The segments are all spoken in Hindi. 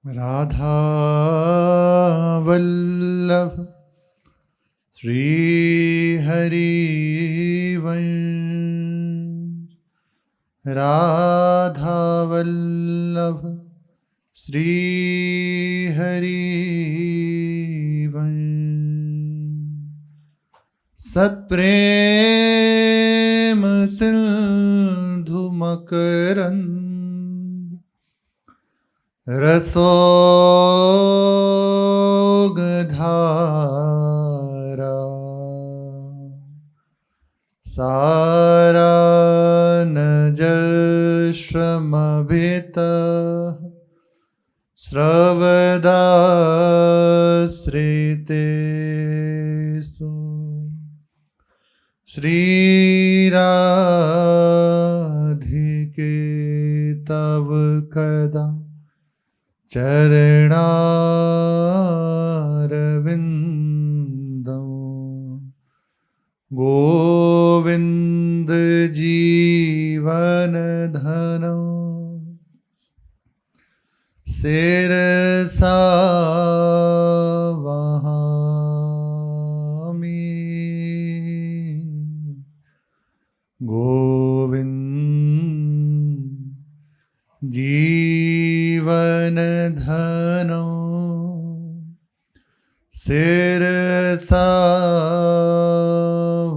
राधा वल्लभ श्री हरि वंश। राधा वल्लभ श्री हरि वंश। सत्प्रेम सिंधु मकरंद रसोगधारा सारानजश्रमभित स्रवदाश्रितेषु श्रीराधिके तव कदा चरणारविंदं गोविंद जीवन धनं शिरसा वहामि। गोविंद जीवन धनो शिरसा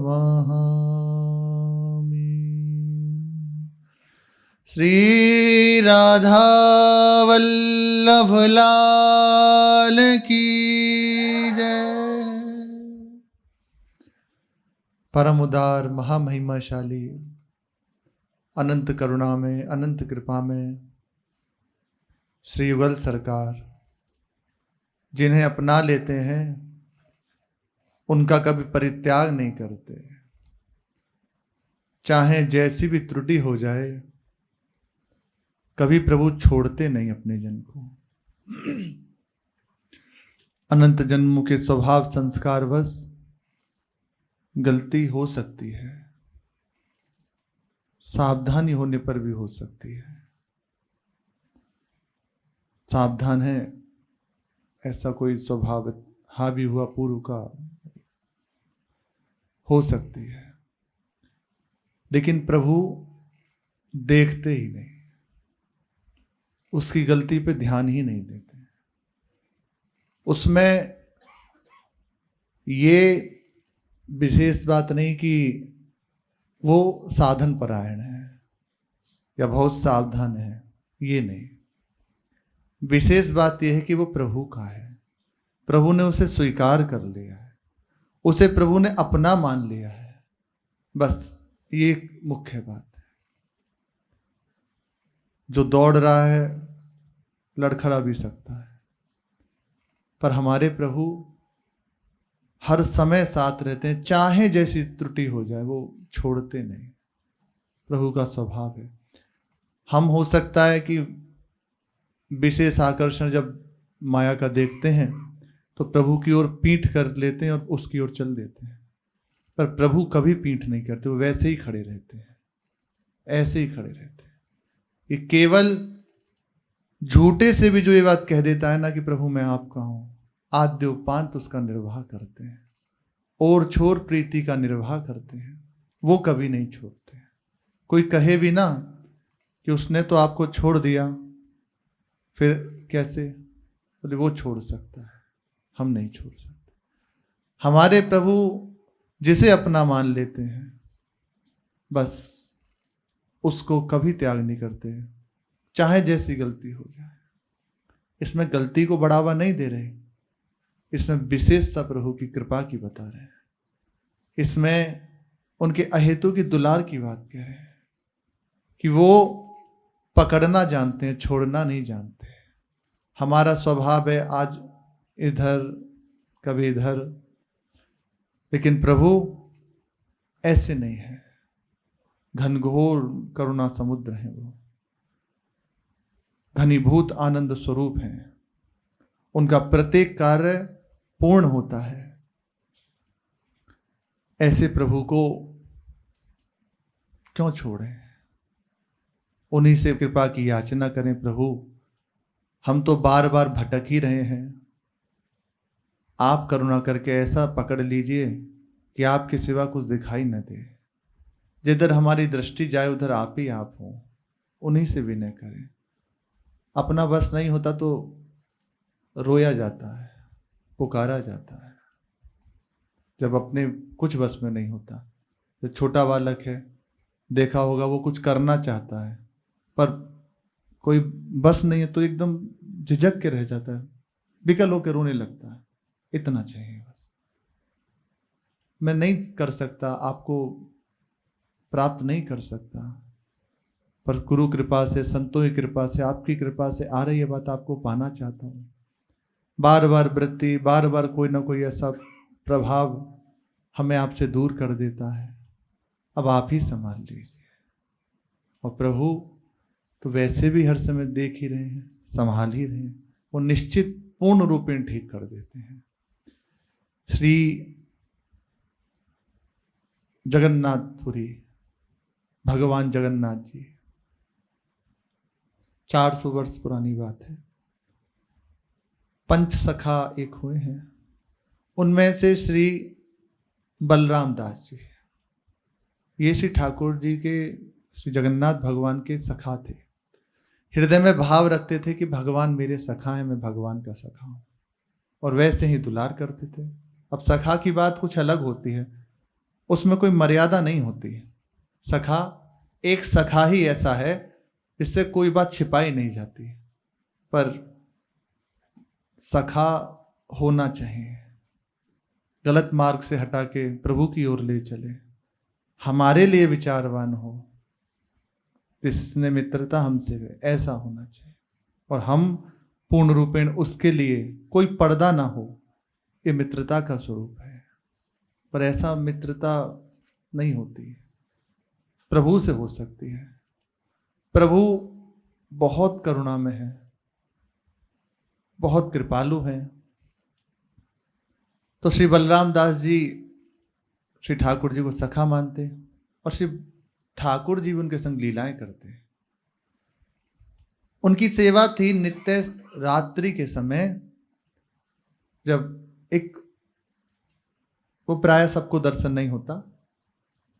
वहामि। श्री राधा वल्लभ लाल की जय। परम उदार महामहिमाशाली अनंत करुणा में अनंत कृपा में श्री युगल सरकार जिन्हें अपना लेते हैं उनका कभी परित्याग नहीं करते। चाहे जैसी भी त्रुटि हो जाए कभी प्रभु छोड़ते नहीं अपने जन को। अनंत जन्मों के स्वभाव संस्कारवश गलती हो सकती है, सावधानी होने पर भी हो सकती है। सावधान है ऐसा कोई स्वभाव हावी हुआ पूर्व का हो सकती है, लेकिन प्रभु देखते ही नहीं, उसकी गलती पे ध्यान ही नहीं देते। उसमें ये विशेष बात नहीं कि वो साधन परायण है या बहुत सावधान है, ये नहीं। विशेष बात यह है कि वो प्रभु का है, प्रभु ने उसे स्वीकार कर लिया है, उसे प्रभु ने अपना मान लिया है। बस ये एक मुख्य बात है। जो दौड़ रहा है लड़खड़ा भी सकता है, पर हमारे प्रभु हर समय साथ रहते हैं। चाहे जैसी त्रुटि हो जाए वो छोड़ते नहीं, प्रभु का स्वभाव है। हम हो सकता है कि विशेष आकर्षण जब माया का देखते हैं तो प्रभु की ओर पीठ कर लेते हैं और उसकी ओर चल देते हैं, पर प्रभु कभी पीठ नहीं करते, वो वैसे ही खड़े रहते हैं, ऐसे ही खड़े रहते हैं। ये केवल झूठे से भी जो ये बात कह देता है ना कि प्रभु मैं आपका हूं, आद्य उपांत उसका निर्वाह करते हैं और छोर प्रीति का निर्वाह करते हैं, वो कभी नहीं छोड़ते। कोई कहे भी ना कि उसने तो आपको छोड़ दिया, फिर कैसे, बोले वो छोड़ सकता है, हम नहीं छोड़ सकते। हमारे प्रभु जिसे अपना मान लेते हैं बस उसको कभी त्याग नहीं करते, चाहे जैसी गलती हो जाए। इसमें गलती को बढ़ावा नहीं दे रहे, इसमें विशेषता प्रभु की कृपा की बता रहे हैं। इसमें उनके अहेतु की दुलार की बात कह रहे हैं कि वो पकड़ना जानते हैं, छोड़ना नहीं जानते। हमारा स्वभाव है आज इधर कभी इधर, लेकिन प्रभु ऐसे नहीं है। घनघोर करुणा समुद्र है, वो घनीभूत आनंद स्वरूप हैं। उनका प्रत्येक कार्य पूर्ण होता है। ऐसे प्रभु को क्यों छोड़ें? उन्हीं से कृपा की याचना करें। प्रभु हम तो बार बार भटक ही रहे हैं। आप करुणा करके ऐसा पकड़ लीजिए कि आपके सिवा कुछ दिखाई न दे। जिधर हमारी दृष्टि जाए उधर आप ही आप हो, उन्हीं से विनय करें। अपना बस नहीं होता तो रोया जाता है, पुकारा जाता है। जब अपने कुछ बस में नहीं होता, जो छोटा बालक है, देखा होगा, वो कुछ करना चाहता है पर कोई बस नहीं है तो एकदम झिझक के रह जाता है, बिकल होकर रोने लगता है। इतना चाहिए बस। मैं नहीं कर सकता, आपको प्राप्त नहीं कर सकता, पर गुरु कृपा से, संतों की कृपा से, आपकी कृपा से आ रही है बात, आपको पाना चाहता हूँ। बार बार वृत्ति, बार बार कोई ना कोई ऐसा प्रभाव हमें आपसे दूर कर देता है। अब आप ही संभाल लीजिए। और प्रभु तो वैसे भी हर समय देख ही रहे हैं, संभाल ही रहे हैं, वो निश्चित पूर्ण रूपेण ठीक कर देते हैं। श्री जगन्नाथपुरी भगवान जगन्नाथ जी, 400 वर्ष पुरानी बात है। पंच सखा एक हुए हैं, उनमें से श्री बलराम दास जी, ये श्री ठाकुर जी के, श्री जगन्नाथ भगवान के सखा थे। हृदय में भाव रखते थे कि भगवान मेरे सखा हैं, मैं भगवान का सखा हूं, और वैसे ही दुलार करते थे। अब सखा की बात कुछ अलग होती है, उसमें कोई मर्यादा नहीं होती। सखा, एक सखा ही ऐसा है जिससे कोई बात छिपाई नहीं जाती, पर सखा होना चाहिए, गलत मार्ग से हटा के प्रभु की ओर ले चले, हमारे लिए विचारवान हो, जिसने मित्रता हमसे है, ऐसा होना चाहिए। और हम पूर्ण रूपेण उसके लिए, कोई पर्दा ना हो, ये मित्रता का स्वरूप है। पर ऐसा मित्रता नहीं होती, प्रभु से हो सकती है। प्रभु बहुत करुणा में है, बहुत कृपालु हैं। तो श्री बलराम दास जी श्री ठाकुर जी को सखा मानते, और श्री ठाकुर जी उनके संग लीलाएं करते। उनकी सेवा थी नित्य रात्रि के समय, जब एक वो प्राय सबको दर्शन नहीं होता,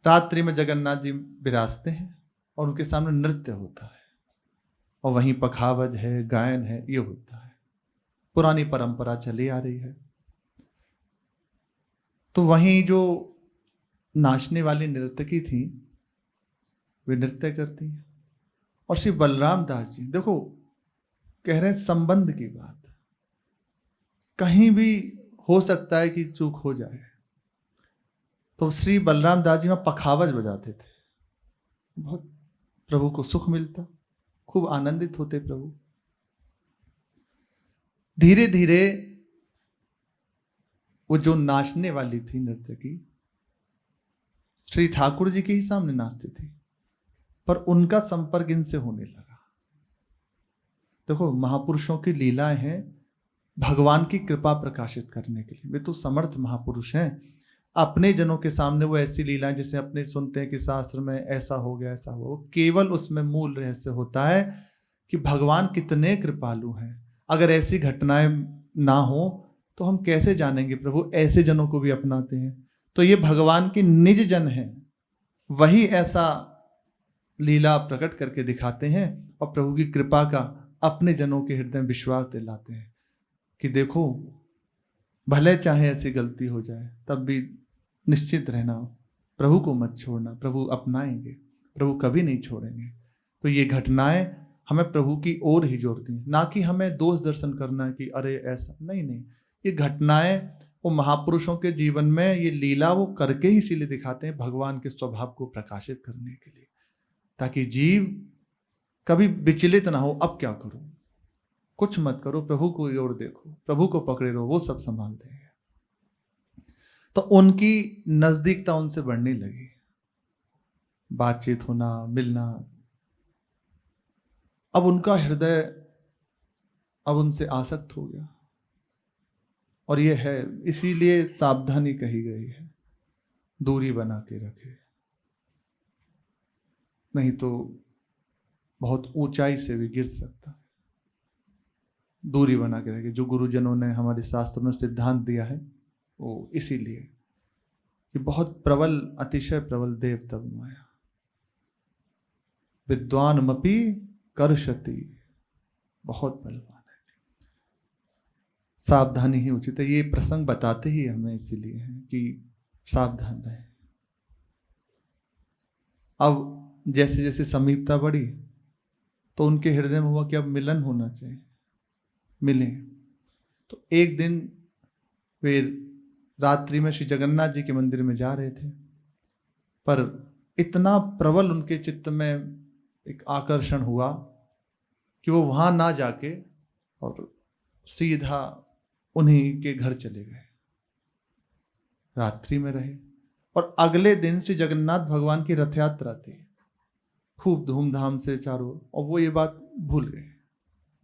रात्रि में जगन्नाथ जी विराजते हैं और उनके सामने नृत्य होता है, और वहीं पखावज है, गायन है, ये होता है। पुरानी परंपरा चली आ रही है। तो वहीं जो नाचने वाली नर्तकी थी, वे नृत्य करती हैं। और श्री बलराम दास जी, देखो कह रहे हैं संबंध की बात, कहीं भी हो सकता है कि चूक हो जाए। तो श्री बलराम दास जी वहां पखावज बजाते थे, बहुत प्रभु को सुख मिलता, खूब आनंदित होते प्रभु। धीरे धीरे वो जो नाचने वाली थी नर्तकी, श्री ठाकुर जी के ही सामने नाचती थी, पर उनका संपर्क इनसे होने लगा। देखो, महापुरुषों की लीलाएं हैं भगवान की कृपा प्रकाशित करने के लिए। वे तो समर्थ महापुरुष हैं। अपने जनों के सामने वो ऐसी लीलाएं, जैसे अपने सुनते हैं कि शास्त्र में ऐसा हो गया, ऐसा हो, केवल उसमें मूल रहस्य होता है कि भगवान कितने कृपालु हैं। अगर ऐसी घटनाएं ना हो तो हम कैसे जानेंगे प्रभु ऐसे जनों को भी अपनाते हैं। तो ये भगवान के निज जन हैं, वही ऐसा लीला प्रकट करके दिखाते हैं और प्रभु की कृपा का अपने जनों के हृदय में विश्वास दिलाते हैं कि देखो, भले चाहे ऐसी गलती हो जाए तब भी निश्चित रहना, प्रभु को मत छोड़ना, प्रभु अपनाएंगे, प्रभु कभी नहीं छोड़ेंगे। तो ये घटनाएं हमें प्रभु की ओर ही जोड़ती हैं, ना कि हमें दोष दर्शन करना कि अरे ऐसा नहीं। ये घटनाएं वो महापुरुषों के जीवन में ये लीला वो करके ही इसीलिए दिखाते हैं, भगवान के स्वभाव को प्रकाशित करने के लिए, ताकि जीव कभी विचलित ना हो। अब क्या करूं, कुछ मत करो, प्रभु को ओर देखो, प्रभु को पकड़े रहो, वो सब संभालते हैं। तो उनकी नजदीकता उनसे बढ़ने लगी, बातचीत होना, मिलना। अब उनका हृदय अब उनसे आसक्त हो गया, और ये है, इसीलिए सावधानी कही गई है, दूरी बना के रखे, नहीं तो बहुत ऊंचाई से भी गिर सकता है। दूरी बना के रखे। जो गुरुजनों ने हमारे शास्त्रों में सिद्धांत दिया है वो इसीलिए कि बहुत प्रबल, अतिशय प्रबल देव तब माया, विद्वान मपि कर्षति, बहुत बलवान है। सावधानी ही उचित है। ये प्रसंग बताते ही हमें इसीलिए है कि सावधान रहे। अब जैसे जैसे समीपता बढ़ी तो उनके हृदय में हुआ कि अब मिलन होना चाहिए, मिले। तो एक दिन वे रात्रि में श्री जगन्नाथ जी के मंदिर में जा रहे थे, पर इतना प्रबल उनके चित्त में एक आकर्षण हुआ कि वो वहां ना जाके और सीधा उन्हीं के घर चले गए, रात्रि में रहे। और अगले दिन श्री जगन्नाथ भगवान की रथ यात्रा थी, खूब धूमधाम से चारों, और वो ये बात भूल गए,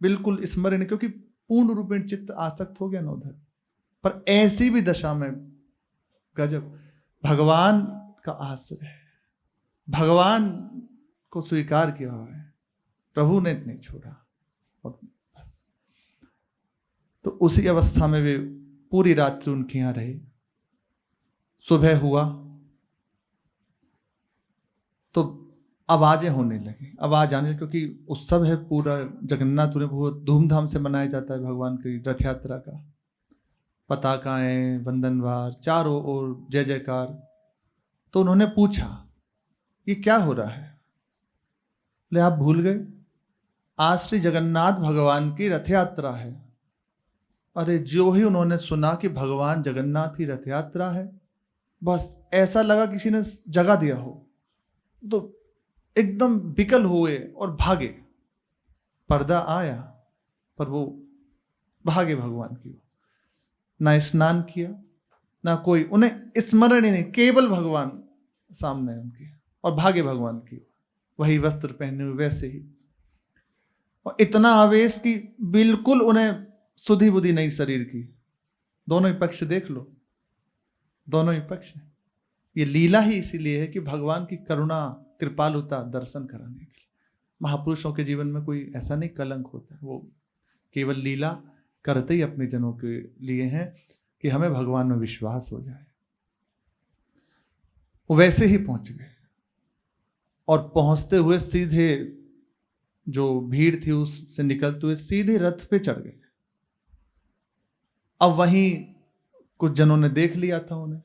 बिल्कुल स्मरण, क्योंकि पूर्ण रूपेण चित्त आसक्त हो गया ना उधर। पर ऐसी भी दशा में गजब, भगवान का आश्रय है, भगवान को स्वीकार किया हुआ है, प्रभु ने नहीं छोड़ा। और बस तो उसी अवस्था में वे पूरी रात्रि उनके यहां रहे। सुबह हुआ तो आवाजें होने लगी, आवाज आने लगी, क्योंकि उत्सव है पूरा जगन्नाथ में, बहुत धूमधाम से मनाया जाता है भगवान की रथ यात्रा का। पताकाएं, वंदनवार, चारों ओर जय जयकार। तो उन्होंने पूछा ये क्या हो रहा है? बोले आप भूल गए, आज श्री जगन्नाथ भगवान की रथ यात्रा है। अरे जो ही उन्होंने सुना कि भगवान जगन्नाथ की रथ यात्रा है, बस ऐसा लगा किसी ने जगा दिया हो, तो एकदम विकल हुए और भागे। पर्दा आया पर वो भागे भगवान की ओर, ना स्नान किया ना कोई, उन्हें स्मरण ही नहीं, केवल भगवान सामने है उनके, और भागे भगवान की ओर, वही वस्त्र पहने हुए वैसे ही। और इतना आवेश कि बिल्कुल उन्हें सुधि बुद्धि नहीं शरीर की। दोनों ही पक्ष देख लो, दोनों ही पक्ष। ये लीला ही इसीलिए है कि भगवान की करुणा, कृपालुता दर्शन कराने के लिए। महापुरुषों के जीवन में कोई ऐसा नहीं कलंक होता है, वो केवल लीला करते ही अपने जनों के लिए हैं कि हमें भगवान में विश्वास हो जाए। वो वैसे ही पहुंच गए, और पहुंचते हुए सीधे जो भीड़ थी उससे निकलते हुए सीधे रथ पे चढ़ गए। अब वहीं कुछ जनों ने देख लिया था उन्हें।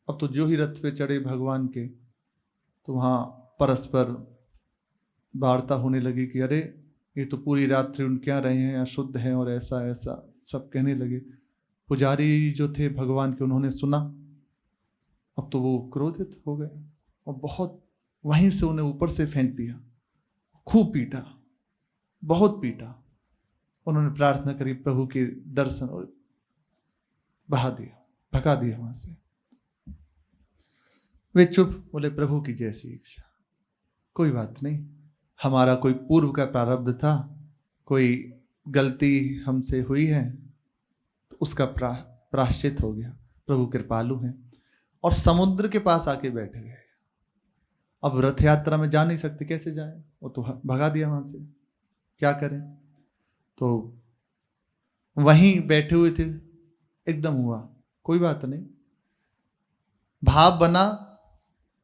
अब तो जो ही रथ पे चढ़े भगवान के, तो वहां परस्पर वार्ता होने लगी कि अरे ये तो पूरी रात्रि उनके यहाँ रहे हैं, अशुद्ध हैं, और ऐसा ऐसा सब कहने लगे। पुजारी जो थे भगवान के, उन्होंने सुना। अब तो वो क्रोधित हो गए और बहुत वहीं से उन्हें ऊपर से फेंक दिया, खूब पीटा, बहुत पीटा। उन्होंने प्रार्थना करी प्रभु के दर्शन, और बहा दिया, भगा दिया वहां से। वे चुप, बोले प्रभु की जैसी इच्छा, कोई बात नहीं, हमारा कोई पूर्व का प्रारब्ध था, कोई गलती हमसे हुई है, तो उसका प्रायश्चित हो गया, प्रभु कृपालु हैं। और समुद्र के पास आके बैठ गए। अब रथ यात्रा में जा नहीं सकते, कैसे जाए, वो तो भगा दिया वहां से, क्या करें। तो वहीं बैठे हुए थे, एकदम हुआ कोई बात नहीं, भाव बना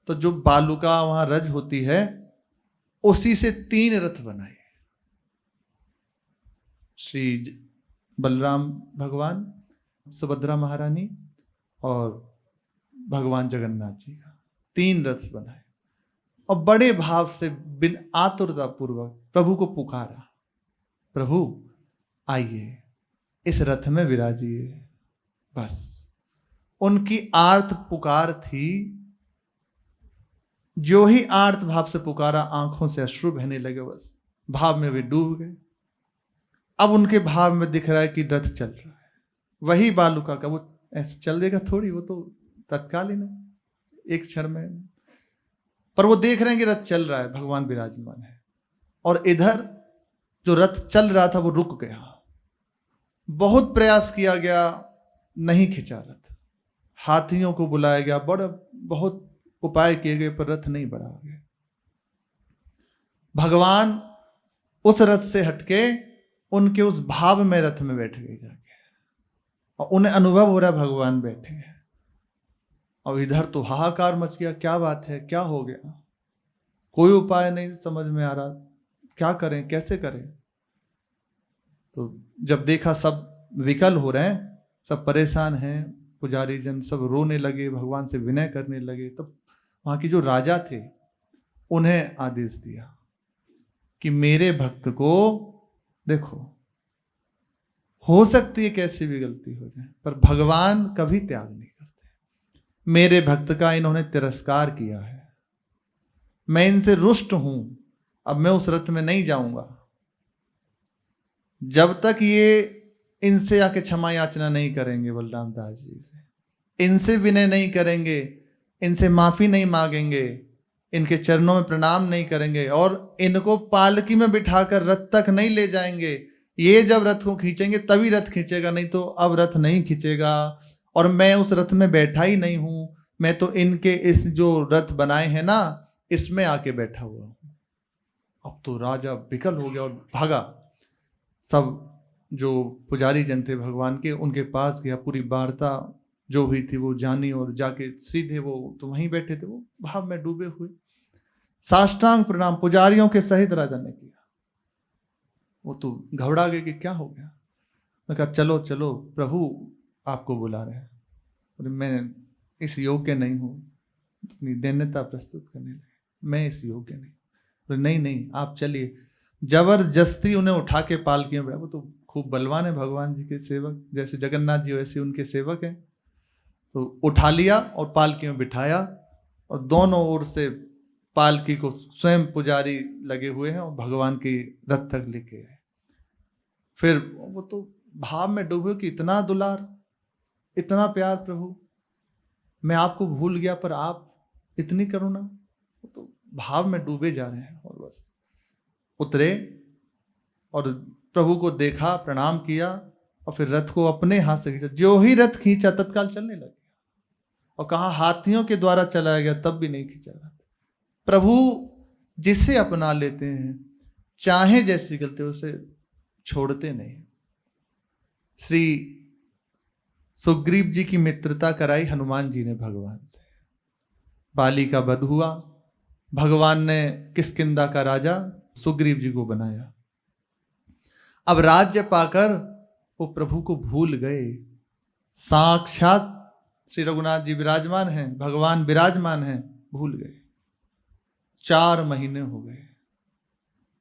तो जो बालुका वहां रज होती है उसी से 3 रथ बनाए, श्री बलराम भगवान, सुभद्रा महारानी और भगवान जगन्नाथ जी का 3 रथ बनाए। और बड़े भाव से बिन आतुरता पूर्वक प्रभु को पुकारा, प्रभु आइए इस रथ में विराजिए। बस उनकी आर्त पुकार थी, जो ही आर्त भाव से पुकारा, आंखों से अश्रु बहने लगे, बस भाव में वे डूब गए। अब उनके भाव में दिख रहा है कि रथ चल रहा है, वही बालुका का, वो ऐसे चल देगा थोड़ी, वो तो तत्कालीन है, एक क्षण में। पर वो देख रहे हैं कि रथ चल रहा है, भगवान विराजमान है। और इधर जो रथ चल रहा था वो रुक गया, बहुत प्रयास किया गया, नहीं खिंचा रथ, हाथियों को बुलाया गया, बहुत उपाय किए गए, पर रथ नहीं बढ़ा आगे। भगवान उस रथ से हटके उनके उस भाव में रथ में बैठ गई जाके, और उन्हें अनुभव हो रहा है भगवान बैठे हैं। और इधर तो हाहाकार मच गया, क्या बात है, क्या हो गया, कोई उपाय नहीं समझ में आ रहा, क्या करें, कैसे करें। तो जब देखा सब विकल हो रहे हैं, सब परेशान हैं, पुजारी जन सब रोने लगे, भगवान से विनय करने लगे, तब वहां की जो राजा थे उन्हें आदेश दिया कि मेरे भक्त को देखो, हो सकती है कैसी भी गलती हो जाए, पर भगवान कभी त्याग नहीं करते। मेरे भक्त का इन्होंने तिरस्कार किया है, मैं इनसे रुष्ट हूं, अब मैं उस रथ में नहीं जाऊंगा जब तक ये इनसे आके क्षमा याचना नहीं करेंगे, बलराम दास जी से इनसे विनय नहीं करेंगे, इनसे माफी नहीं मांगेंगे, इनके चरणों में प्रणाम नहीं करेंगे, और इनको पालकी में बिठाकर रथ तक नहीं ले जाएंगे। ये जब रथ को खींचेंगे तभी रथ खींचेगा, नहीं तो अब रथ नहीं खींचेगा। और मैं उस रथ में बैठा ही नहीं हूं, मैं तो इनके इस जो रथ बनाए हैं ना, इसमें आके बैठा हुआ हूं। अब तो राजा विकल हो गया और भागा। सब जो पुजारी जन थे भगवान के, उनके पास गया, पूरी वार्ता जो हुई थी वो जानी, और जाके सीधे वो तो वहीं बैठे थे, वो भाव में डूबे हुए, साष्टांग प्रणाम पुजारियों के सहित राजा ने किया। वो तो घबरा गए कि क्या हो गया। मैं कहा चलो चलो, प्रभु आपको बुला रहे हैं। और मैं इस योग्य नहीं हूँ, अपनी दैन्यता प्रस्तुत करने लगे, मैं इस योग्य नहीं। और नहीं नहीं आप चलिए, जबरदस्ती उन्हें उठा के पालकी में बैठा। वो तो खूब बलवान है भगवान जी के सेवक, जैसे जगन्नाथ जी वैसे उनके सेवक हैं। तो उठा लिया और पालकी में बिठाया, और दोनों ओर से पालकी को स्वयं पुजारी लगे हुए हैं और भगवान की रथ तक लेके गए। फिर वो तो भाव में डूबे कि इतना दुलार, इतना प्यार प्रभु, मैं आपको भूल गया पर आप इतनी करुणा। वो तो भाव में डूबे जा रहे हैं। और बस उतरे और प्रभु को देखा, प्रणाम किया, और फिर रथ को अपने हाथ से खींचा। जो ही रथ खींचा तत्काल चलने लग गया, और कहा हाथियों के द्वारा चलाया गया तब भी नहीं खींचा रथ। प्रभु जिसे अपना लेते हैं, चाहे जैसी गलती उसे छोड़ते नहीं। श्री सुग्रीव जी की मित्रता कराई हनुमान जी ने भगवान से। बाली का वध हुआ, भगवान ने किष्किंधा का राजा सुग्रीव जी को बनाया। अब राज्य पाकर वो प्रभु को भूल गए। साक्षात श्री रघुनाथ जी विराजमान हैं, भगवान विराजमान हैं, भूल गए। 4 महीने हो गए,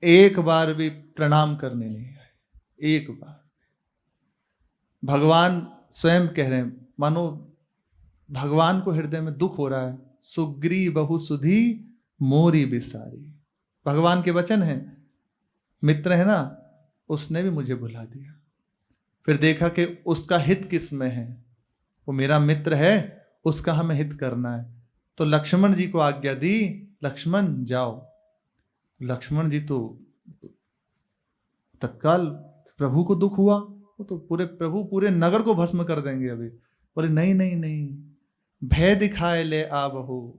एक बार भी प्रणाम करने नहीं आए, एक बार। भगवान स्वयं कह रहे हैं, मानो भगवान को हृदय में दुख हो रहा है। सुग्रीव बहु सुधी मोरी बिसारी, भगवान के वचन हैं। मित्र है ना, उसने भी मुझे भुला दिया। फिर देखा कि उसका हित किस में है, वो मेरा मित्र है, उसका हमें हित करना है। तो लक्ष्मण जी को आज्ञा दी, लक्ष्मण जाओ। लक्ष्मण जी तो तत्काल, प्रभु को दुख हुआ, वो तो प्रभु पूरे नगर को भस्म कर देंगे अभी। बोले नहीं नहीं नहीं, भय दिखाए ले आबहु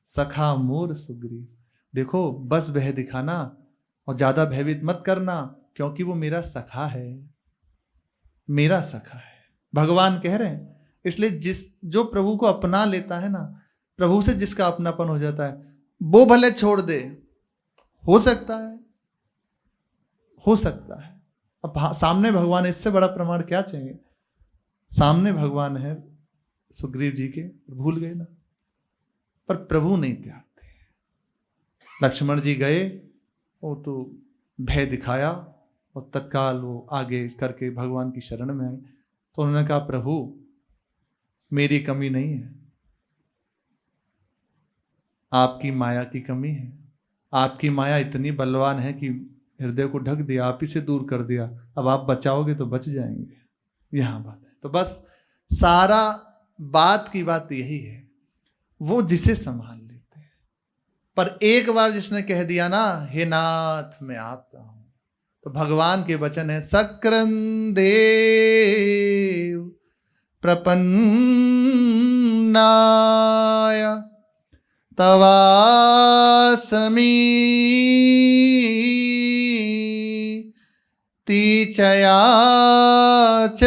सखा मोर सुग्रीव। देखो बस भय दिखाना और ज्यादा भयभीत मत करना, क्योंकि वो मेरा सखा है, मेरा सखा है। भगवान कह रहे हैं। इसलिए जो प्रभु को अपना लेता है ना, प्रभु से जिसका अपनापन हो जाता है, वो भले छोड़ दे, हो सकता है, हो सकता है। अब सामने भगवान, इससे बड़ा प्रमाण क्या चाहिए। सामने भगवान है सुग्रीव जी के, भूल गए ना, पर प्रभु नहीं त्यागते। लक्ष्मण जी गए, वो तो भय दिखाया और तत्काल वो आगे करके भगवान की शरण में आए। तो उन्होंने कहा प्रभु मेरी कमी नहीं है, आपकी माया की कमी है। आपकी माया इतनी बलवान है कि हृदय को ढक दिया, आप ही से दूर कर दिया। अब आप बचाओगे तो बच जाएंगे, यहां बात है। तो बस सारा बात की बात यही है, वो जिसे संभाल लेते हैं। पर एक बार जिसने कह दिया ना, हे नाथ मैं आपका हूं, तो भगवान के वचन है, सक्रन देव प्रपन्नाय तवासमी तीच चयाचते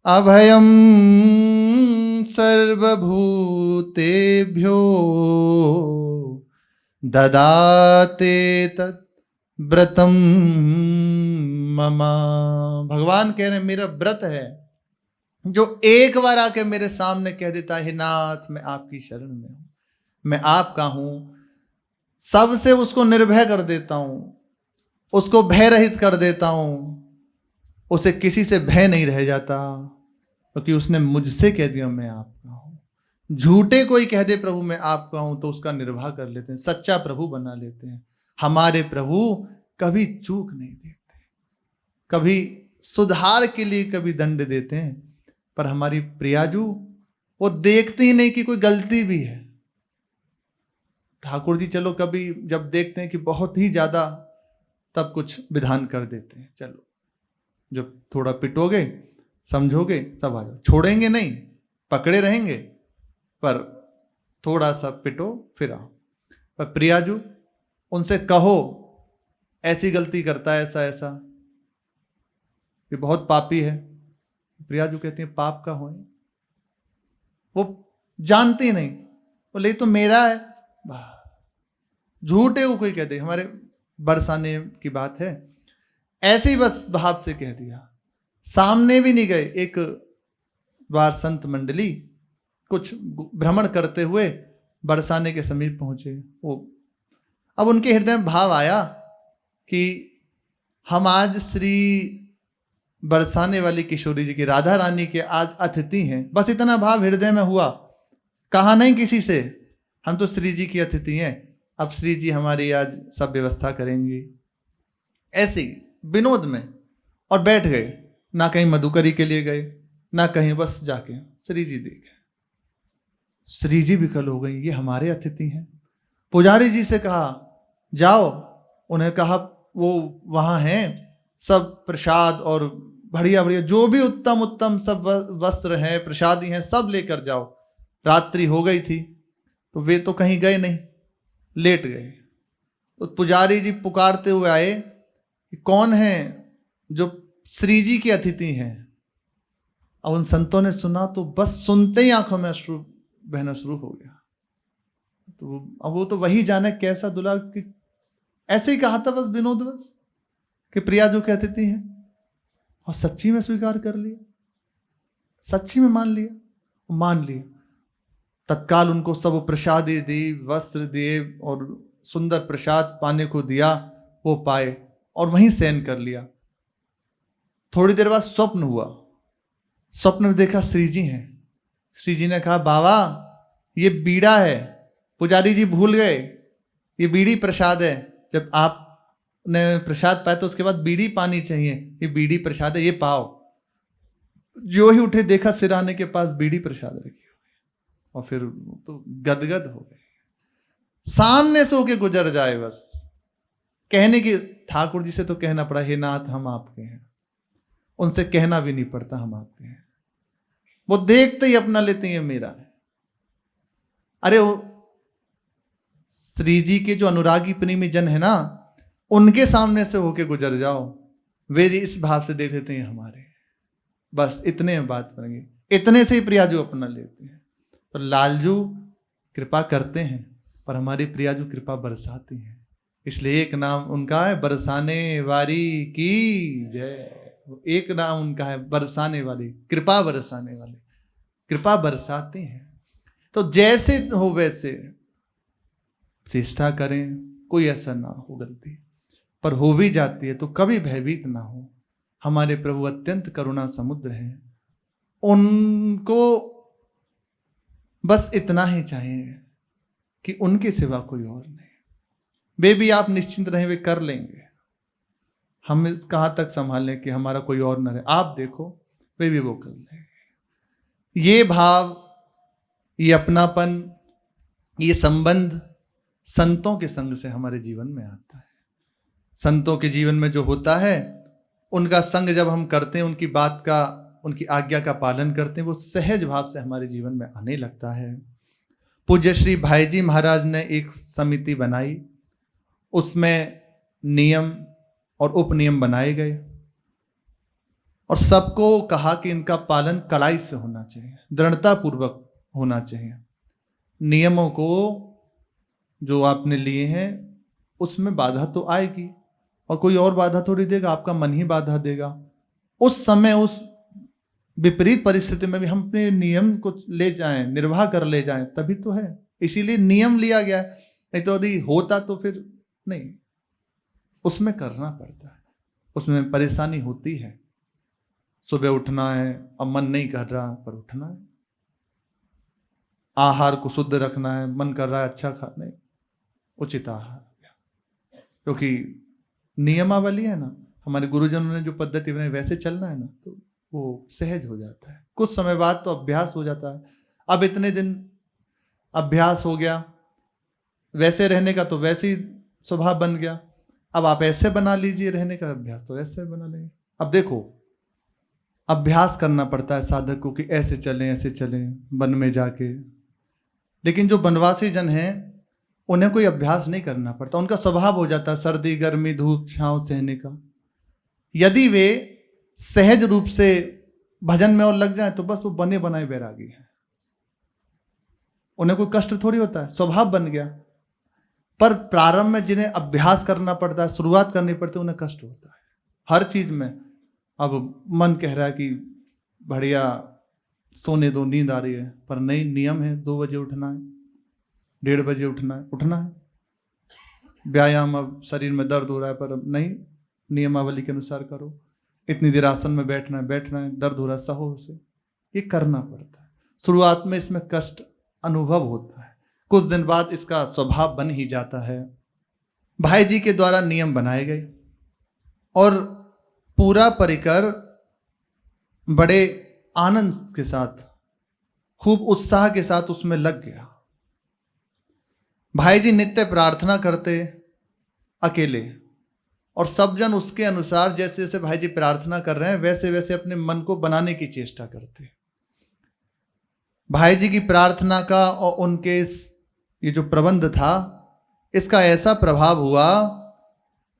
अभयं सर्वभूतेभ्यो ददाते तत् व्रतम ममा। भगवान कह रहे हैं मेरा व्रत है जो एक बार आके मेरे सामने कह देता है, नाथ मैं आपकी शरण में हूं, मैं आपका हूं, सबसे उसको निर्भय कर देता हूं, उसको भय रहित कर देता हूं, उसे किसी से भय नहीं रह जाता, क्योंकि उसने मुझसे कह दिया मैं आपका हूं। झूठे कोई कह दे प्रभु मैं आपका हूं तो उसका निर्वाह कर लेते हैं, सच्चा प्रभु बना लेते हैं। हमारे प्रभु कभी चूक नहीं देते, कभी सुधार के लिए कभी दंड देते हैं, पर हमारी प्रियाजू वो देखते ही नहीं कि कोई गलती भी है। ठाकुर जी चलो कभी जब देखते हैं कि बहुत ही ज्यादा, तब कुछ विधान कर देते हैं, चलो जब थोड़ा पिटोगे समझोगे सब आ जाओ, छोड़ेंगे नहीं, पकड़े रहेंगे, पर थोड़ा सा पिटो फिर आओ। पर प्रियाजू उनसे कहो ऐसी गलती करता है ऐसा ऐसा, ये बहुत पापी है, प्रियाजू कहती है पाप का हो, वो जानती नहीं, बोले ये तो मेरा है। झूठे को कोई कहते, हमारे बरसाने की बात है, ऐसे ही बस भाव से कह दिया, सामने भी नहीं गए। एक बार संत मंडली कुछ भ्रमण करते हुए बरसाने के समीप पहुंचे, वो अब उनके हृदय में भाव आया कि हम आज श्री बरसाने वाली किशोरी जी की, राधा रानी के आज अतिथि हैं। बस इतना भाव हृदय में हुआ, कहा नहीं किसी से, हम तो श्री जी की अतिथि हैं, अब श्री जी हमारी आज सब व्यवस्था करेंगी, ऐसे ही विनोद में, और बैठ गए। ना कहीं मधुकरी के लिए गए ना कहीं, बस जाके श्री जी देखे। श्री जी विकल हो गई, ये हमारे अतिथि हैं। पुजारी जी से कहा जाओ, उन्हें कहा वो वहाँ हैं, सब प्रसाद और बढ़िया बढ़िया जो भी उत्तम उत्तम सब वस्त्र हैं, प्रसादी हैं, सब लेकर जाओ। रात्रि हो गई थी तो वे तो कहीं गए नहीं, लेट गए। तो पुजारी जी पुकारते हुए आए कि कौन है जो श्री जी के अतिथि हैं। अब उन संतों ने सुना तो बस सुनते ही आंखों में अश्रु बहना शुरू हो गया। तो अब वो तो वही जाने कैसा दुलार, कि ऐसे ही कहा था बस विनोदवश कि प्रियाजू के अतिथि हैं, और सच्ची में स्वीकार कर लिया, सच्ची में मान लिया, मान लिया। तत्काल उनको सब प्रसादी दी, वस्त्र दिए और सुंदर प्रसाद पाने को दिया, वो पाए और वहीं शयन कर लिया। थोड़ी देर बाद स्वप्न हुआ, स्वप्न में देखा श्री जी हैं। श्री जी ने कहा बाबा ये बीड़ा है, पुजारी जी भूल गए, ये बीड़ी प्रसाद है, जब आपने प्रसाद पाया तो उसके बाद बीड़ी पानी चाहिए, ये बीड़ी प्रसाद है, ये पाओ। जो ही उठे देखा सिराने के पास बीड़ी प्रसाद रखी हुई, और फिर तो गदगद हो गए, सामने से होके गुजर जाए। बस कहने की, ठाकुर जी से तो कहना पड़ा हे नाथ हम आपके हैं, उनसे कहना भी नहीं पड़ता हम आपके हैं, वो देखते ही अपना लेते हैं मेरा है। अरे वो श्री जी के जो अनुरागी प्रेमी जन है ना, उनके सामने से होके गुजर जाओ, वे जी इस भाव से देख लेते हैं हमारे, बस इतने बात बनेंगे, इतने से ही प्रियाजू अपना लेते हैं। तो लालजू कृपा करते हैं, पर हमारी प्रियाजू कृपा बरसाती हैं, इसलिए एक नाम उनका है बरसाने वाली की जय। एक नाम उनका है बरसाने वाली, कृपा बरसाने वाले, कृपा बरसाते हैं। तो जैसे हो वैसे चेष्टा करें, कोई ऐसा ना हो गलती, पर हो भी जाती है तो कभी भयभीत ना हो। हमारे प्रभु अत्यंत करुणा समुद्र हैं, उनको बस इतना ही चाहिए कि उनके सिवा कोई और नहीं। वे भी आप निश्चिंत रहें, वे कर लेंगे। हम कहाँ तक संभालें कि हमारा कोई और न रहे, आप देखो वे भी वो कर लेंगे। ये भाव, ये अपनापन, ये संबंध संतों के संग से हमारे जीवन में आता है। संतों के जीवन में जो होता है, उनका संग जब हम करते हैं, उनकी बात का, उनकी आज्ञा का पालन करते हैं, वो सहज भाव से हमारे जीवन में आने लगता है। पूज्य श्री भाई जी महाराज ने एक समिति बनाई, उसमें नियम और उपनियम बनाए गए और सबको कहा कि इनका पालन कड़ाई से होना चाहिए, दृढ़ता पूर्वक होना चाहिए। नियमों को जो आपने लिए हैं उसमें बाधा तो आएगी और कोई और बाधा थोड़ी देगा, आपका मन ही बाधा देगा। उस समय उस विपरीत परिस्थिति में भी हम अपने नियम को ले जाएं, निर्वाह कर ले जाएं, तभी तो है। इसीलिए नियम लिया गया है, नहीं तो यदि होता तो फिर नहीं। उसमें करना पड़ता है, उसमें परेशानी होती है। सुबह उठना है, अब मन नहीं कर रहा पर उठना है। आहार को शुद्ध रखना है, मन कर रहा है अच्छा खाने, उचित आहार, क्योंकि नियमावली है ना, हमारे गुरुजनों ने जो पद्धति बनाई वैसे चलना है ना, तो वो सहज हो जाता है। कुछ समय बाद तो अभ्यास हो जाता है। अब इतने दिन अभ्यास हो गया, वैसे रहने का तो वैसे ही स्वभाव बन गया। अब आप ऐसे बना लीजिए रहने का अभ्यास, तो ऐसे बना लेंगे। अब देखो, अभ्यास करना पड़ता है साधक को कि ऐसे चलें वन में जाके। लेकिन जो वनवासी जन हैं उन्हें कोई अभ्यास नहीं करना पड़ता, उनका स्वभाव हो जाता है सर्दी गर्मी धूप छांव सहने का। यदि वे सहज रूप से भजन में और लग जाए तो बस वो बने बनाए बैरागी हैं, उन्हें कोई कष्ट थोड़ी होता है, स्वभाव बन गया। पर प्रारंभ में जिन्हें अभ्यास करना पड़ता है, शुरुआत करनी पड़ती है, उन्हें कष्ट होता है हर चीज में। अब मन कह रहा है कि बढ़िया सोने दो, नींद आ रही है, पर नहीं, नियम है 2 बजे उठना है, 1:30 बजे उठना है। व्यायाम, अब शरीर में दर्द हो रहा है पर अब नहीं, नियमावली के अनुसार करो। इतनी देर आसन में बैठना है, दर्द हो रहा है, सहो उसे। ये करना पड़ता है। शुरुआत में इसमें कष्ट अनुभव होता है, कुछ दिन बाद इसका स्वभाव बन ही जाता है। भाई जी के द्वारा नियम बनाए गए और पूरा परिकर बड़े आनंद के साथ, खूब उत्साह के साथ उसमें लग गया। भाई जी नित्य प्रार्थना करते अकेले, और सब जन उसके अनुसार जैसे जैसे भाई जी प्रार्थना कर रहे हैं वैसे वैसे अपने मन को बनाने की चेष्टा करते। भाई जी की प्रार्थना का और उनके ये जो प्रबंध था, इसका ऐसा प्रभाव हुआ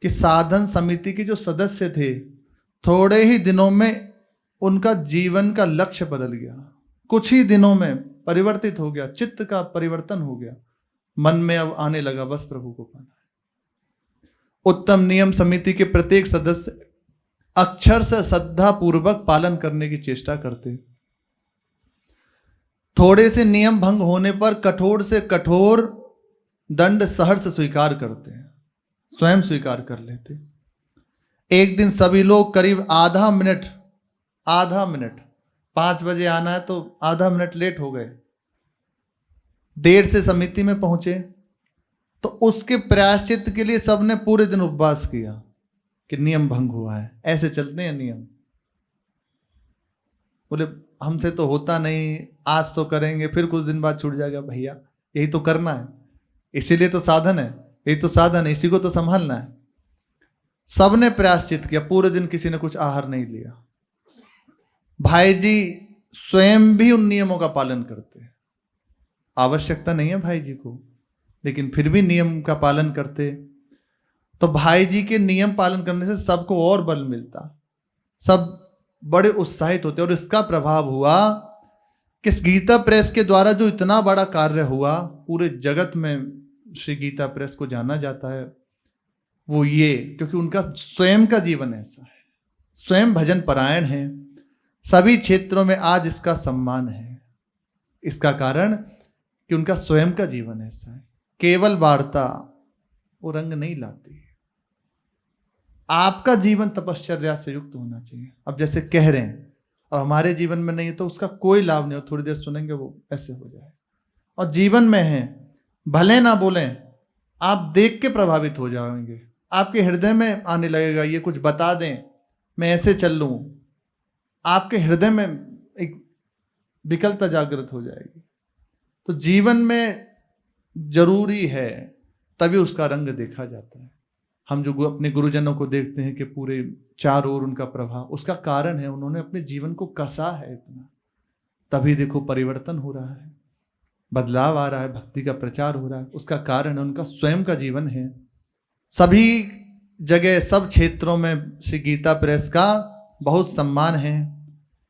कि साधन समिति के जो सदस्य थे, थोड़े ही दिनों में उनका जीवन का लक्ष्य बदल गया। कुछ ही दिनों में परिवर्तित हो गया, चित्त का परिवर्तन हो गया। मन में अब आने लगा बस प्रभु को पाना है। उत्तम नियम समिति के प्रत्येक सदस्य अक्षर से श्रद्धा पूर्वक पालन करने की चेष्टा करते। थोड़े से नियम भंग होने पर कठोर से कठोर दंड सहर्ष स्वीकार करते हैं, स्वयं स्वीकार कर लेते। एक दिन सभी लोग करीब आधा मिनट 5 बजे आना है तो आधा मिनट लेट हो गए, देर से समिति में पहुंचे, तो उसके प्रायश्चित के लिए सबने पूरे दिन उपवास किया कि नियम भंग हुआ है। ऐसे चलते हैं नियम। बोले हमसे तो होता नहीं, आज तो करेंगे, फिर कुछ दिन बाद छूट जाएगा। भैया यही तो करना है, इसीलिए तो साधन है, यही तो साधन है, इसी को तो संभालना है। सबने प्रायश्चित किया, पूरे दिन किसी ने कुछ आहार नहीं लिया। भाई जी स्वयं भी उन नियमों का पालन करते। आवश्यकता नहीं है भाई जी को, लेकिन फिर भी नियम का पालन करते। तो भाई जी के नियम पालन करने से सबको और बल मिलता, सब बड़े उत्साहित होते। और इसका प्रभाव हुआ कि इस गीता प्रेस के द्वारा जो इतना बड़ा कार्य हुआ, पूरे जगत में श्री गीता प्रेस को जाना जाता है, वो ये क्योंकि उनका स्वयं का जीवन ऐसा है, स्वयं भजन परायण है। सभी क्षेत्रों में आज इसका सम्मान है। इसका कारण कि उनका स्वयं का जीवन ऐसा है। केवल वार्ता वो रंग नहीं लाती। आपका जीवन तपश्चर्या से युक्त होना चाहिए। अब जैसे कह रहे हैं, अब हमारे जीवन में नहीं है तो उसका कोई लाभ नहीं हो। थोड़ी देर सुनेंगे वो ऐसे हो जाए, और जीवन में है भले ना बोलें, आप देख के प्रभावित हो जाएंगे। आपके हृदय में आने लगेगा, ये कुछ बता दें मैं ऐसे चल लूँ, आपके हृदय में एक विकलता जागृत हो जाएगी। तो जीवन में जरूरी है, तभी उसका रंग देखा जाता है। हम जो अपने गुरुजनों को देखते हैं कि पूरे चारों ओर उनका प्रभाव, उसका कारण है उन्होंने अपने जीवन को कसा है इतना, तभी देखो परिवर्तन हो रहा है, बदलाव आ रहा है, भक्ति का प्रचार हो रहा है। उसका कारण है उनका स्वयं का जीवन है। सभी जगह सब क्षेत्रों में श्री गीता प्रेस का बहुत सम्मान है।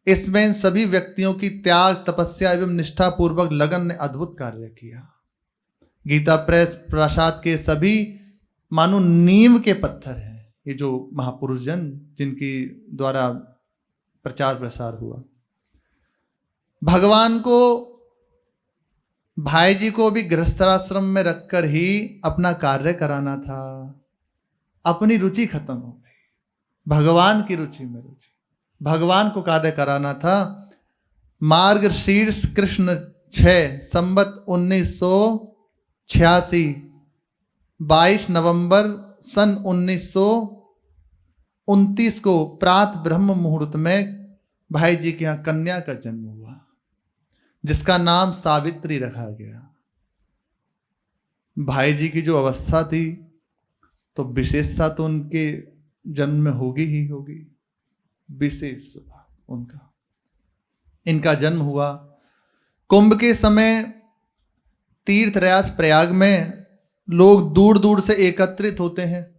इसमें इन सभी व्यक्तियों की त्याग, तपस्या एवं निष्ठापूर्वक लगन ने अद्भुत कार्य किया। गीता प्रेस प्रसाद के सभी मानो नींव के पत्थर हैं, ये जो महापुरुष जन जिनकी द्वारा प्रचार प्रसार हुआ। भगवान को, भाई जी को भी गृहस्थाश्रम में रखकर ही अपना कार्य कराना था। अपनी रुचि खत्म हो गई, भगवान की रुचि में रुचि, भगवान को कार्य कराना था। मार्गशीर्ष कृष्ण 6 संवत 1986 22 नवंबर सन 1929 को प्रात ब्रह्म मुहूर्त में भाई जी के यहाँ कन्या का जन्म हुआ, जिसका नाम सावित्री रखा गया। भाई जी की जो अवस्था थी तो विशेषता तो उनके जन्म में होगी ही होगी, विशेष उनका। इनका जन्म हुआ कुंभ के समय। तीर्थराज प्रयाग में लोग दूर दूर से एकत्रित होते हैं।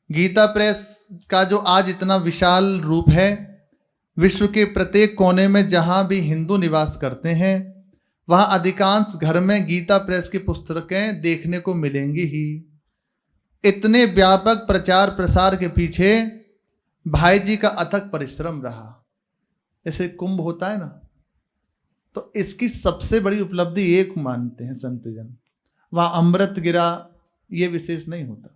गीता प्रेस का जो आज इतना विशाल रूप है, विश्व के प्रत्येक कोने में जहां भी हिंदू निवास करते हैं वहां अधिकांश घर में गीता प्रेस की पुस्तकें देखने को मिलेंगी ही। इतने व्यापक प्रचार प्रसार के पीछे भाई जी का अथक परिश्रम रहा। ऐसे कुंभ होता है ना, तो इसकी सबसे बड़ी उपलब्धि एक मानते हैं संतजन, वहां अमृत गिरा, ये विशेष नहीं होता।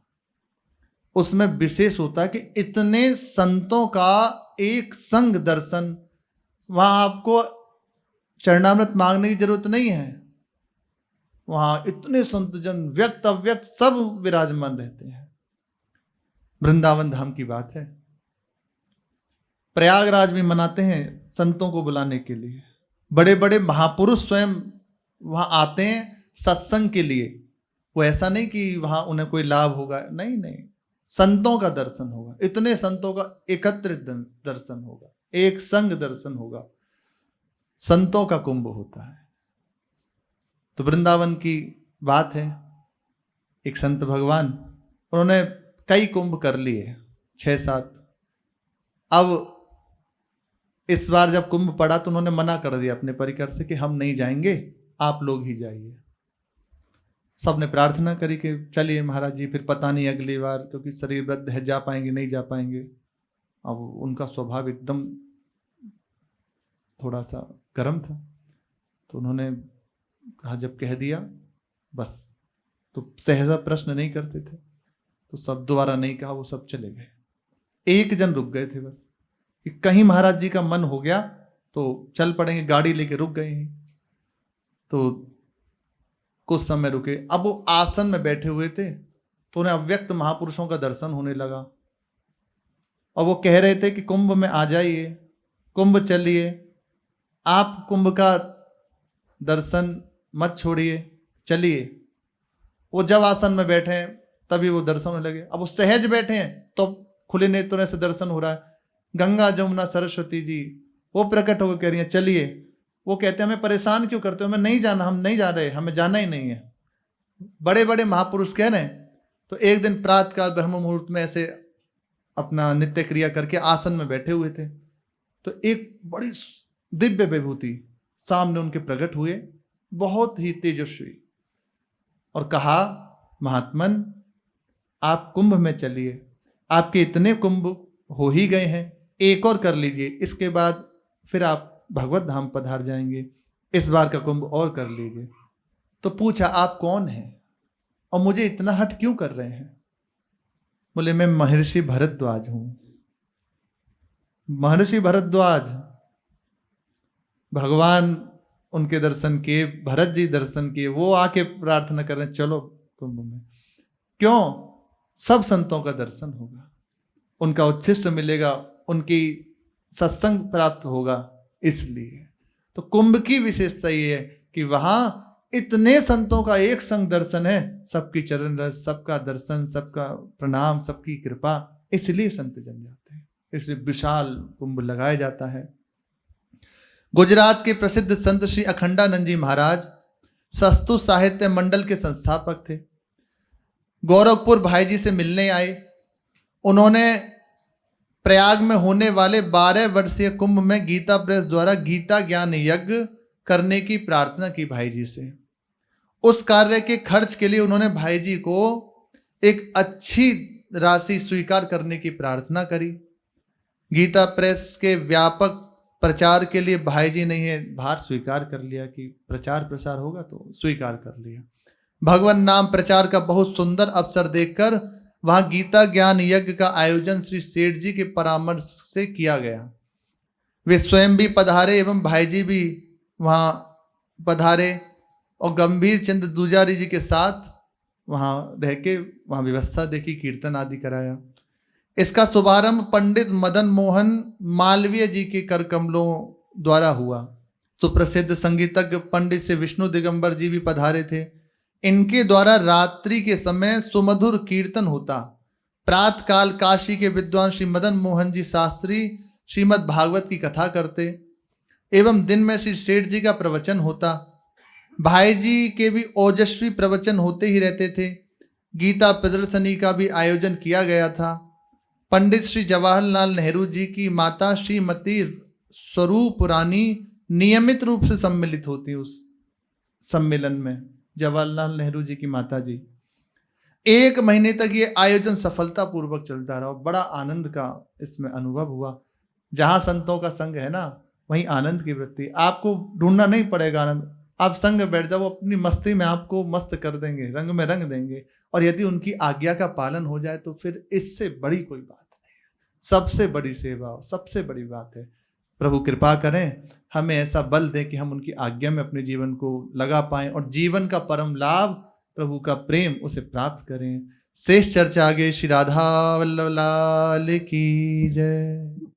उसमें विशेष होता है कि इतने संतों का एक संग दर्शन, वहां आपको चरणामृत मांगने की जरूरत नहीं है। वहां इतने संतजन व्यक्त अव्यक्त सब विराजमान रहते हैं। वृंदावन धाम की बात है। प्रयागराज में मनाते हैं संतों को बुलाने के लिए। बड़े बड़े महापुरुष स्वयं वहां आते हैं सत्संग के लिए। वो ऐसा नहीं कि वहां उन्हें कोई लाभ होगा, नहीं नहीं, संतों का दर्शन होगा। इतने संतों का एकत्रित दर्शन होगा, एक संग दर्शन होगा। संतों का कुंभ होता है। तो वृंदावन की बात है, एक संत भगवान, उन्होंने कई कुंभ कर लिए, 6-7। अब इस बार जब कुंभ पड़ा तो उन्होंने मना कर दिया अपने परिकर से कि हम नहीं जाएंगे, आप लोग ही जाइए। सबने प्रार्थना करी कि चलिए महाराज जी, फिर पता नहीं अगली बार, क्योंकि शरीर वृद्ध है, जा पाएंगे नहीं जा पाएंगे। अब उनका स्वभाव एकदम थोड़ा सा गर्म था, तो उन्होंने कहा जब कह दिया बस, तो सहजा प्रश्न नहीं करते थे, तो सब दोबारा नहीं कहा, वो सब चले गए। एक जन रुक गए थे बस, कि कहीं महाराज जी का मन हो गया तो चल पड़ेंगे, गाड़ी लेके रुक गए हैं। तो कुछ समय रुके। अब वो आसन में बैठे हुए थे तो उन्हें अव्यक्त महापुरुषों का दर्शन होने लगा, और वो कह रहे थे कि कुंभ में आ जाइए, कुंभ चलिए, आप कुंभ का दर्शन मत छोड़िए, चलिए। वो जब आसन में बैठे हैं तभी वो दर्शन होने लगे। अब वो सहज बैठे हैं तो खुले नेत्रों से दर्शन हो रहा है। गंगा जमुना सरस्वती जी वो प्रकट होकर कह रही हैं चलिए। वो कहते हैं हमें परेशान क्यों करते हो, हमें नहीं जाना, हम नहीं जा रहे, हमें जाना ही नहीं है। बड़े बड़े महापुरुष कह रहे हैं। तो एक दिन प्रातःकाल ब्रह्म मुहूर्त में ऐसे अपना नित्य क्रिया करके आसन में बैठे हुए थे, तो एक बड़ी दिव्य विभूति सामने उनके प्रकट हुए, बहुत ही तेजस्वी, और कहा महात्मन आप कुंभ में चलिए, आपके इतने कुंभ हो ही गए हैं, एक और कर लीजिए, इसके बाद फिर आप भगवत धाम पधार जाएंगे, इस बार का कुंभ और कर लीजिए। तो पूछा आप कौन हैं और मुझे इतना हट क्यों कर रहे हैं? बोले मैं महर्षि भरद्वाज हूं। महर्षि भरद्वाज, भगवान उनके दर्शन किए, भरत जी दर्शन किए, वो आके प्रार्थना कर रहे हैं चलो कुंभ में। क्यों? सब संतों का दर्शन होगा, उनका उच्छिष्ट मिलेगा, उनकी सत्संग प्राप्त होगा, इसलिए। तो कुंभ की विशेषता ये है कि वहां इतने संतों का एक संग दर्शन है, सबकी चरण रस, सबका दर्शन, सबका प्रणाम, सबकी कृपा, इसलिए संत जन जाते हैं, इसलिए विशाल कुंभ लगाया जाता है। गुजरात के प्रसिद्ध संत श्री अखंडानंद जी महाराज संस्कृत साहित्य मंडल के संस्थापक थे। गोरखपुर भाई जी से मिलने आए, उन्होंने प्रयाग में होने वाले 12 वर्षीय कुंभ में गीता प्रेस द्वारा गीता ज्ञान यज्ञ करने की प्रार्थना की भाई जी से। उस कार्य के खर्च के लिए उन्होंने भाई जी को एक अच्छी राशि स्वीकार करने की प्रार्थना करी। गीता प्रेस के व्यापक प्रचार के लिए भाई जी ने यह भार स्वीकार कर लिया कि प्रचार प्रसार होगा, तो स्वीकार कर लिया। भगवान नाम प्रचार का बहुत सुंदर अवसर देखकर वहां गीता ज्ञान यज्ञ का आयोजन श्री सेठ जी के परामर्श से किया गया। वे स्वयं भी पधारे एवं भाई जी भी वहां पधारे और गंभीर चंद्र दूजारी जी के साथ वहां रह के वहां व्यवस्था देखी, कीर्तन आदि कराया। इसका शुभारंभ पंडित मदन मोहन मालवीय जी के कर कमलों द्वारा हुआ। सुप्रसिद्ध संगीतज्ञ पंडित श्री विष्णु दिगंबर जी भी पधारे थे। इनके द्वारा रात्रि के समय सुमधुर कीर्तन होता। प्रातः काल काशी के विद्वान श्री मदन मोहन जी शास्त्री श्रीमद् भागवत की कथा करते एवं दिन में श्री सेठ जी का प्रवचन होता। भाई जी के भी ओजस्वी प्रवचन होते ही रहते थे। गीता प्रदर्शनी का भी आयोजन किया गया था। पंडित श्री जवाहरलाल नेहरू जी की माता श्रीमती स्वरूप रानी नियमित रूप से सम्मिलित होती उस सम्मेलन में। जवाहरलाल नेहरू जी की माता जी। 1 महीने तक ये आयोजन सफलतापूर्वक चलता रहा। बड़ा आनंद का इसमें अनुभव हुआ। जहां संतों का संग है ना, वहीं आनंद की वृत्ति। आपको ढूंढना नहीं पड़ेगा आनंद, आप संग बैठ जाओ, वो अपनी मस्ती में आपको मस्त कर देंगे, रंग में रंग देंगे। और यदि उनकी आज्ञा का पालन हो जाए तो फिर इससे बड़ी कोई बात नहीं है। सबसे बड़ी सेवा, सबसे बड़ी बात है। प्रभु कृपा करें, हमें ऐसा बल दें कि हम उनकी आज्ञा में अपने जीवन को लगा पाएं और जीवन का परम लाभ, प्रभु का प्रेम, उसे प्राप्त करें। शेष चर्चा आगे। श्री राधा वल्लभ लाल की जय।